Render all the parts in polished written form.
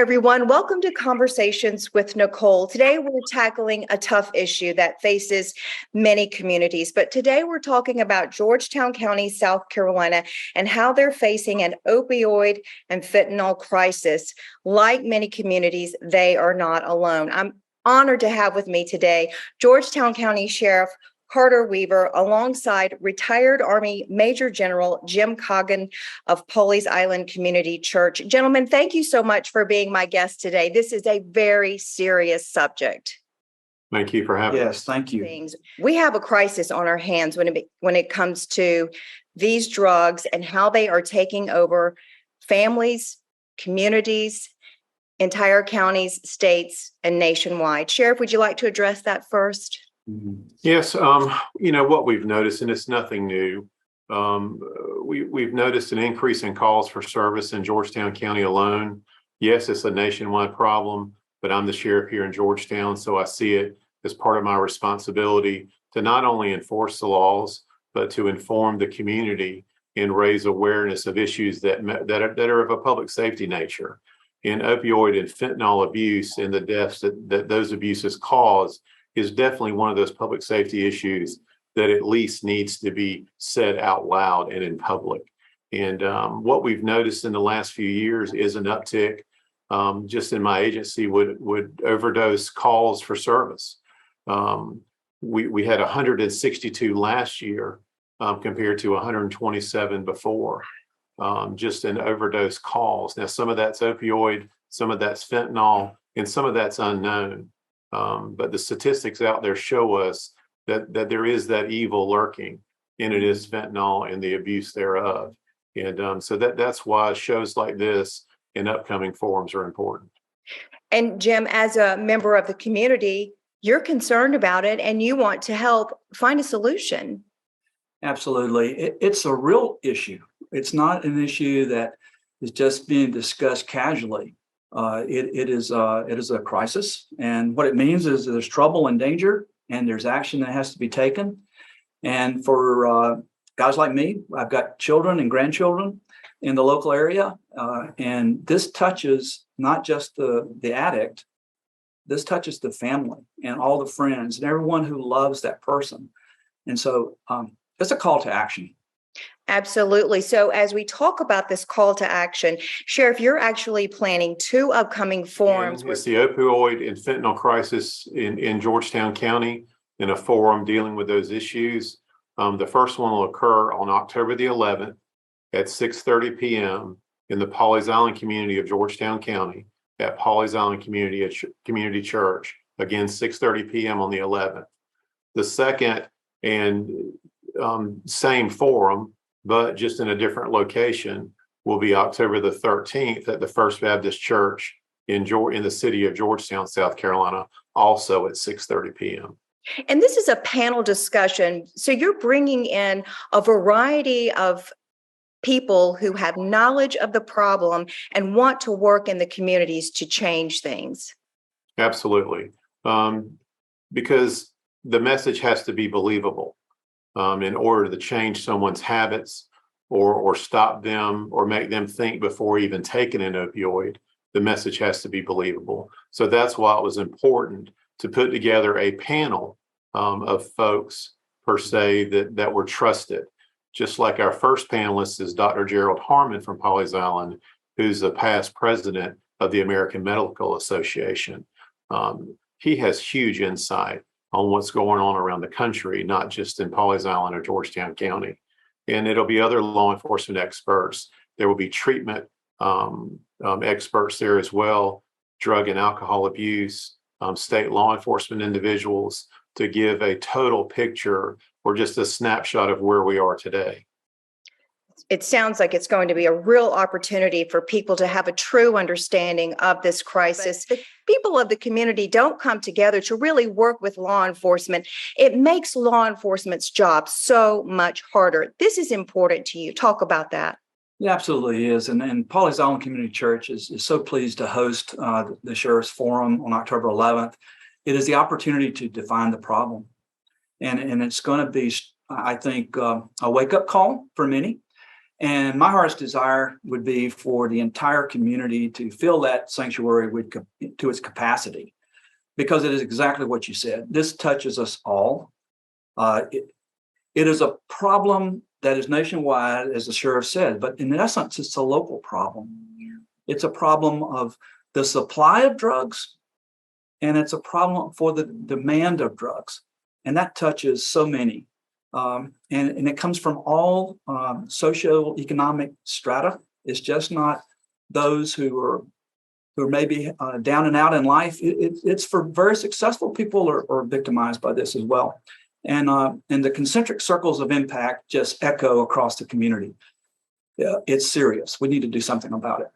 everyone. Welcome to Conversations with Nicole. Today, we're tackling a tough issue that faces many communities, but today we're talking about Georgetown County, South Carolina, and how they're facing an opioid and fentanyl crisis. Like many communities, they are not alone. I'm honored to have with me today Georgetown County Sheriff Carte Weaver, alongside retired Army Major General Jim Coggin of Pawleys Island Community Church. Gentlemen, thank you so much for being my guest today. This is a very serious subject. Thank you for having us. Yes, thank you. We have a crisis on our hands when it comes to these drugs and how they are taking over families, communities, entire counties, states, and nationwide. Sheriff, would you like to address that first? Yes, what we've noticed, and it's nothing new, we've noticed an increase in calls for service in Georgetown County alone. Yes, it's a nationwide problem, but I'm the sheriff here in Georgetown, so I see it as part of my responsibility to not only enforce the laws, but to inform the community and raise awareness of issues that are of a public safety nature. And opioid and fentanyl abuse and the deaths that those abuses cause is definitely one of those public safety issues that at least needs to be said out loud and in public. And what we've noticed in the last few years is an uptick just in my agency would overdose calls for service. We had 162 last year compared to 127 before, just in overdose calls. Now, some of that's opioid, some of that's fentanyl, and some of that's unknown. But the statistics out there show us that there is that evil lurking, and it is fentanyl and the abuse thereof. And so that's why shows like this and upcoming forums are important. And Jim, as a member of the community, you're concerned about it and you want to help find a solution. Absolutely. It's a real issue. It's not an issue that is just being discussed casually. It is a crisis, and what it means is there's trouble and danger, and there's action that has to be taken. And for guys like me, I've got children and grandchildren in the local area, and this touches not just the addict, this touches the family and all the friends and everyone who loves that person. And so it's a call to action. Absolutely. So as we talk about this call to action, Sheriff, you're actually planning 2 upcoming forums. It's the opioid and fentanyl crisis in Georgetown County, in a forum dealing with those issues. The first one will occur on October the 11th at 6:30 p.m. in the Pawleys Island community of Georgetown County at Pawleys Island Community Church. Again, 6:30 p.m. on the 11th. The second and same forum, but just in a different location, will be October the 13th at the First Baptist Church in the city of Georgetown, South Carolina, also at 6:30 p.m. And this is a panel discussion. So you're bringing in a variety of people who have knowledge of the problem and want to work in the communities to change things. Absolutely. Because the message has to be believable. In order to change someone's habits or stop them or make them think before even taking an opioid, the message has to be believable. So that's why it was important to put together a panel of folks, per se, that were trusted. Just like our first panelist is Dr. Gerald Harmon from Pawleys Island, who's a past president of the American Medical Association. He has huge insight on what's going on around the country, not just in Pawleys Island or Georgetown County. And it'll be other law enforcement experts. There will be treatment experts there as well, drug and alcohol abuse, state law enforcement individuals, to give a total picture or just a snapshot of where we are today. It sounds like it's going to be a real opportunity for people to have a true understanding of this crisis. But people of the community don't come together to really work with law enforcement. It makes law enforcement's job so much harder. This is important to you. Talk about that. It absolutely is. And Pawleys Island Community Church is so pleased to host the Sheriff's Forum on October 11th. It is the opportunity to define the problem. And it's going to be, I think, a wake-up call for many. And my heart's desire would be for the entire community to fill that sanctuary to its capacity, because it is exactly what you said. This touches us all. It is a problem that is nationwide, as the sheriff said, but in essence, it's a local problem. It's a problem of the supply of drugs, and it's a problem for the demand of drugs. And that touches so many. And it comes from all socioeconomic strata. It's just not those who are maybe down and out in life. It's for very successful people are victimized by this as well. And the concentric circles of impact just echo across the community. It's serious. We need to do something about it.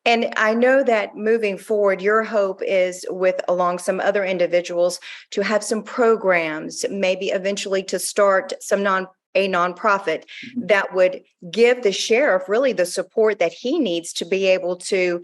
And I know that moving forward, your hope is along some other individuals to have some programs, maybe eventually to start a nonprofit that would give the sheriff really the support that he needs to be able to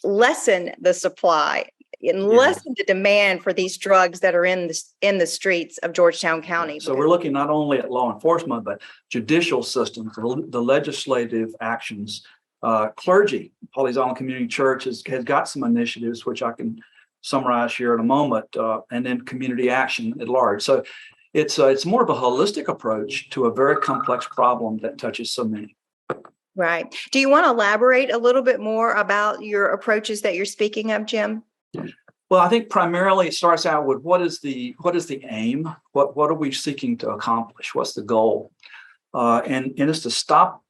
lessen the supply and lessen the demand for these drugs that are in the streets of Georgetown County. So we're looking not only at law enforcement, but judicial systems, the legislative actions. Clergy, Pawleys Island Community Church has got some initiatives, which I can summarize here in a moment, and then community action at large. So it's more of a holistic approach to a very complex problem that touches so many. Right. Do you want to elaborate a little bit more about your approaches that you're speaking of, Jim? Well, I think primarily it starts out with what is the aim? What are we seeking to accomplish? What's the goal? And it's to stop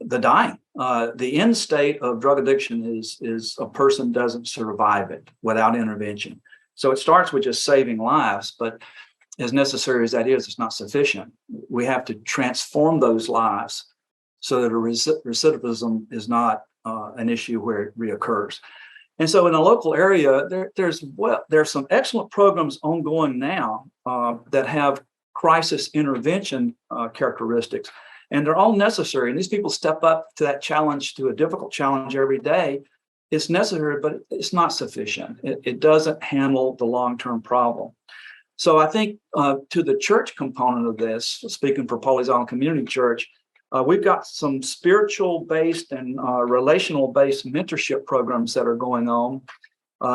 the dying. The end state of drug addiction is a person doesn't survive it without intervention. So it starts with just saving lives, but as necessary as that is, it's not sufficient. We have to transform those lives so that recidivism is not an issue where it reoccurs. And so in a local area, there's some excellent programs ongoing now that have crisis intervention characteristics. And they're all necessary. And these people step up to that challenge, to a difficult challenge every day. It's necessary, but it's not sufficient. It doesn't handle the long-term problem. So I think to the church component of this, speaking for Pawleys Island Community Church, we've got some spiritual-based and relational-based mentorship programs that are going on.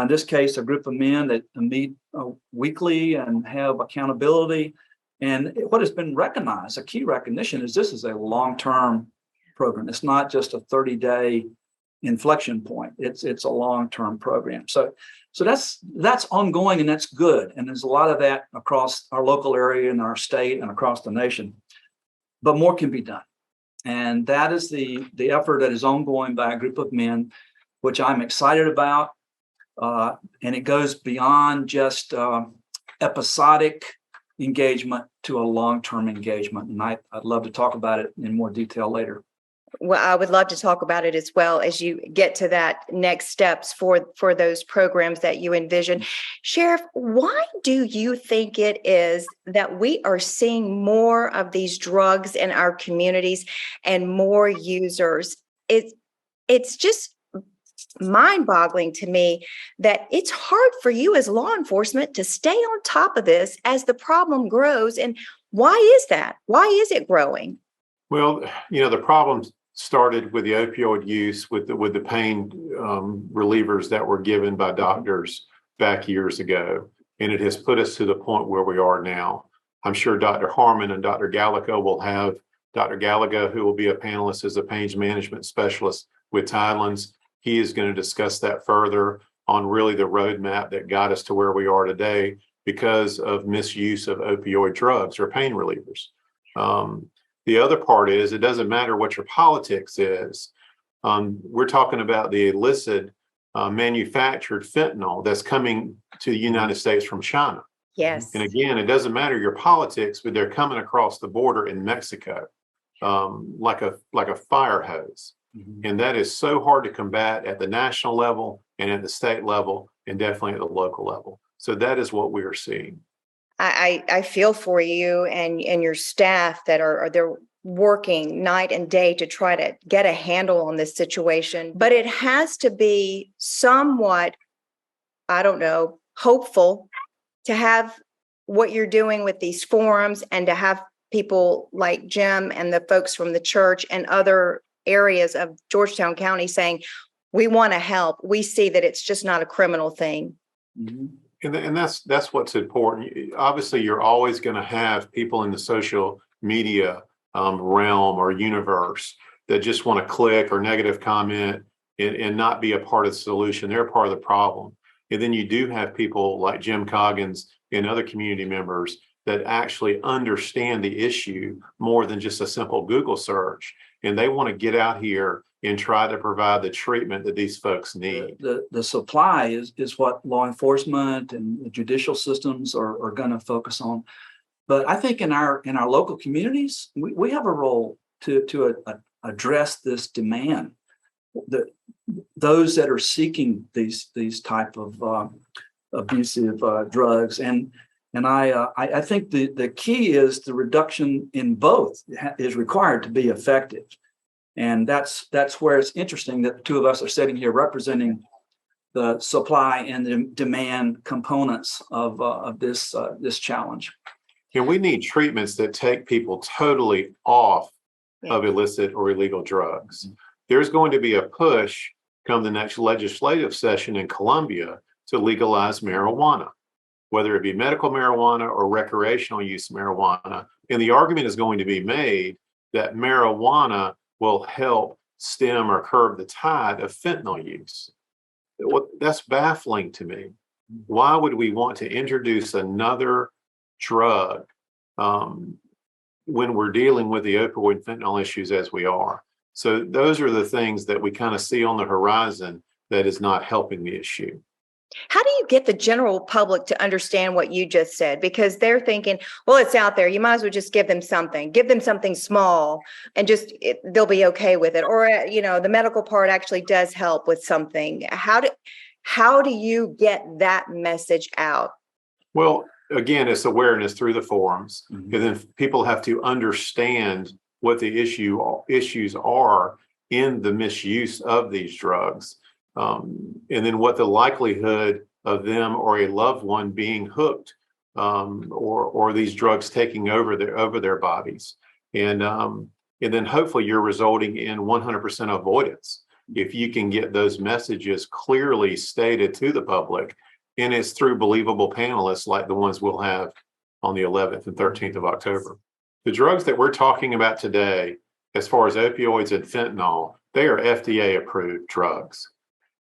In this case, a group of men that meet weekly and have accountability. And what has been recognized, a key recognition, is this is a long-term program. It's not just a 30-day inflection point. It's a long-term program. So that's ongoing, and that's good. And there's a lot of that across our local area and our state and across the nation. But more can be done. And that is the effort that is ongoing by a group of men, which I'm excited about. And it goes beyond just episodic engagement to a long-term engagement. And I'd love to talk about it in more detail later. Well, I would love to talk about it as well as you get to that next steps for those programs that you envision. Sheriff, why do you think it is that we are seeing more of these drugs in our communities and more users? It's just mind-boggling to me that it's hard for you as law enforcement to stay on top of this as the problem grows. And why is that? Why is it growing? Well, the problem started with the opioid use, with the pain relievers that were given by doctors back years ago, and it has put us to the point where we are now. I'm sure Dr. Harmon and Dr. Gallico will have Dr. Gallico, who will be a panelist as a pain management specialist with Tidelands. He is going to discuss that further on really the roadmap that got us to where we are today because of misuse of opioid drugs or pain relievers. The other part is it doesn't matter what your politics is. We're talking about the illicit manufactured fentanyl that's coming to the United States from China. Yes. And again, it doesn't matter your politics, but they're coming across the border in Mexico like a fire hose. Mm-hmm. And that is so hard to combat at the national level and at the state level and definitely at the local level. So that is what we are seeing. I feel for you and your staff that they're working night and day to try to get a handle on this situation. But it has to be somewhat, hopeful to have what you're doing with these forums and to have people like Jim and the folks from the church and other areas of Georgetown County saying, we want to help. We see that it's just not a criminal thing. Mm-hmm. And that's what's important. Obviously, you're always going to have people in the social media realm or universe that just want to click or negative comment and not be a part of the solution. They're a part of the problem. And then you do have people like Jim Coggins and other community members that actually understand the issue more than just a simple Google search. And they want to get out here and try to provide the treatment that these folks need. The supply is what law enforcement and the judicial systems are going to focus on. But I think in our local communities, we have a role to address this demand. Those that are seeking these type of abusive drugs, and I think the key is the reduction in both is required to be effective. And that's where it's interesting that the two of us are sitting here representing the supply and the demand components of this challenge. And we need treatments that take people totally off of illicit or illegal drugs. There's going to be a push come the next legislative session in Columbia to legalize marijuana, whether it be medical marijuana or recreational use marijuana. And the argument is going to be made that marijuana will help stem or curb the tide of fentanyl use. That's baffling to me. Why would we want to introduce another drug when we're dealing with the opioid fentanyl issues as we are? So those are the things that we kind of see on the horizon that is not helping the issue. How do you get the general public to understand what you just said? Because they're thinking, well, it's out there. You might as well just give them something small and they'll be okay with it. Or, the medical part actually does help with something. How do you get that message out? Well, again, it's awareness through the forums. Mm-hmm. And then people have to understand what the issues are in the misuse of these drugs. And then what the likelihood of them or a loved one being hooked or these drugs taking over their bodies. And then hopefully you're resulting in 100% avoidance if you can get those messages clearly stated to the public. And it's through believable panelists like the ones we'll have on the 11th and 13th of October. The drugs that we're talking about today, as far as opioids and fentanyl, they are FDA approved drugs.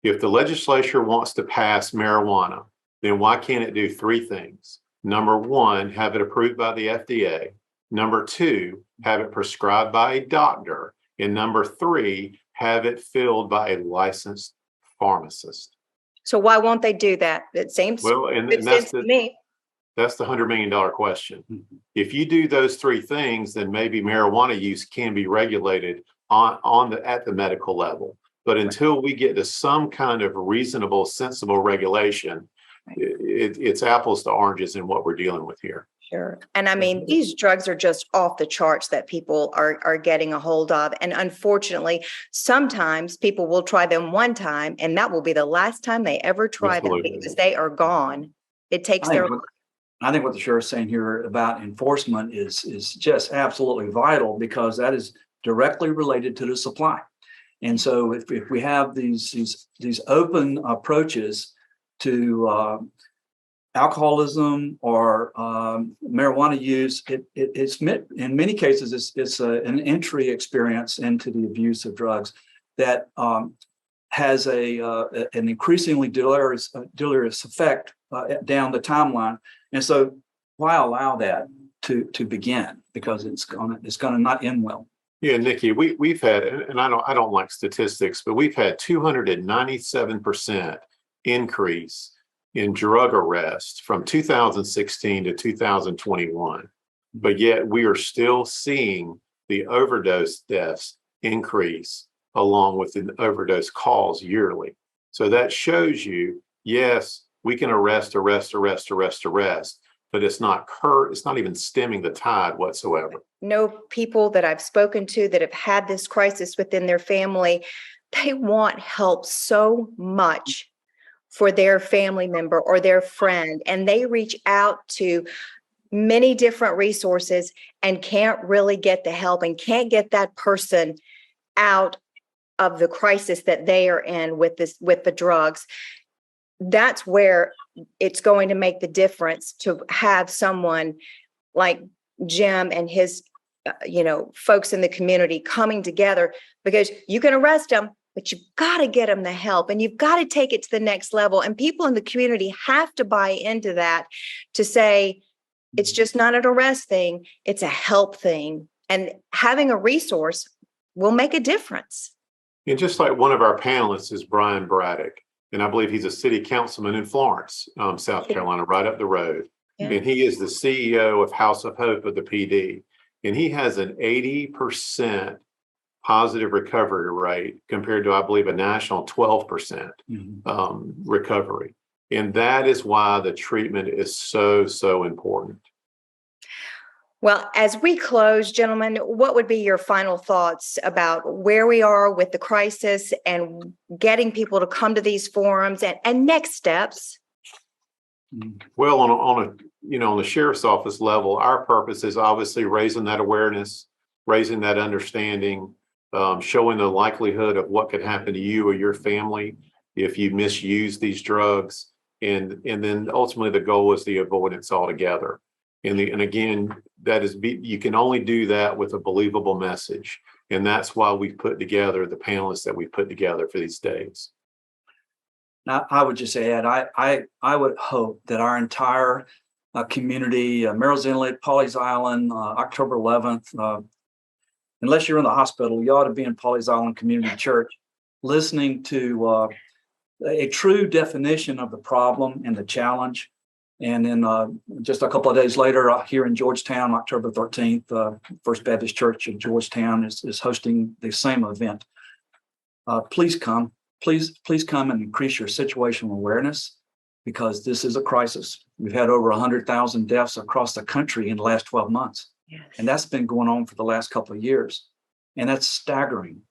If the legislature wants to pass marijuana, then why can't it do three things? Number one, have it approved by the FDA. Number two, have it prescribed by a doctor. And number three, have it filled by a licensed pharmacist. So why won't they do that? It seems to me. That's the $100 million question. If you do those three things, then maybe marijuana use can be regulated at the medical level. But until we get to some kind of reasonable, sensible regulation, it's apples to oranges in what we're dealing with here. Sure. And I mean, these drugs are just off the charts that people are getting a hold of. And unfortunately, sometimes people will try them one time and that will be the last time they ever try them because they are gone. It takes their life. I think what the sheriff's saying here about enforcement is just absolutely vital because that is directly related to the supply. And so if we have these open approaches to alcoholism or marijuana use, it's in many cases it's an entry experience into the abuse of drugs that has an increasingly deleterious effect down the timeline. And so why allow that to begin? Because it's gonna not end well. Yeah, Nikki, we've had, and I don't like statistics, but we've had 297% increase in drug arrests from 2016 to 2021. But yet we are still seeing the overdose deaths increase along with the overdose calls yearly. So that shows you, yes, we can arrest, but it's not even stemming the tide whatsoever. No, people that I've spoken to that have had this crisis within their family, they want help so much for their family member or their friend, and they reach out to many different resources and can't really get the help and can't get that person out of the crisis that they are in with the drugs. That's where it's going to make the difference to have someone like Jim and his folks in the community coming together, because you can arrest them, but you've got to get them the help and you've got to take it to the next level. And people in the community have to buy into that, to say it's just not an arrest thing, it's a help thing. And having a resource will make a difference. And just like one of our panelists is Brian Braddock, and I believe he's a city councilman in Florence, South Carolina, right up the road. Yeah. And he is the CEO of House of Hope of the PD. And he has an 80% positive recovery rate compared to, I believe, a national 12% recovery. And that is why the treatment is so, so important. Well, as we close, gentlemen, what would be your final thoughts about where we are with the crisis and getting people to come to these forums and next steps? Well, on the sheriff's office level, our purpose is obviously raising that awareness, raising that understanding, showing the likelihood of what could happen to you or your family if you misuse these drugs. And then ultimately the goal is the avoidance altogether. And again, you can only do that with a believable message. And that's why we've put together the panelists that we've put together for these days. Now, I would just add, I would hope that our entire community, Merrill's Inlet, Pawleys Island, October 11th, unless you're in the hospital, you ought to be in Pawleys Island Community Church, listening to a true definition of the problem and the challenge. And then just a couple of days later, here in Georgetown, October 13th, First Baptist Church in Georgetown is hosting the same event. Please come. Please come and increase your situational awareness, because this is a crisis. We've had over 100,000 deaths across the country in the last 12 months. Yes. And that's been going on for the last couple of years. And that's staggering.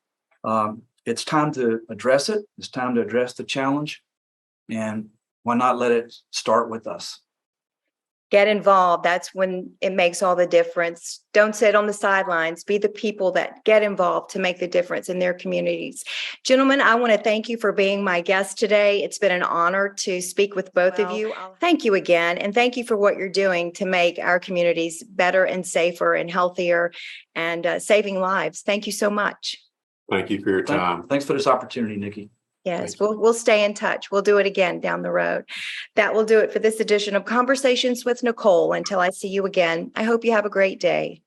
It's time to address it. It's time to address the challenge. And why not let it start with us? Get involved. That's when it makes all the difference. Don't sit on the sidelines. Be the people that get involved to make the difference in their communities. Gentlemen, I want to thank you for being my guest today. It's been an honor to speak with both of you. Thank you again. And thank you for what you're doing to make our communities better and safer and healthier and saving lives. Thank you so much. Thank you for your time. Thanks for this opportunity, Nikki. Yes, we'll stay in touch. We'll do it again down the road. That will do it for this edition of Conversations with Nicole. Until I see you again, I hope you have a great day.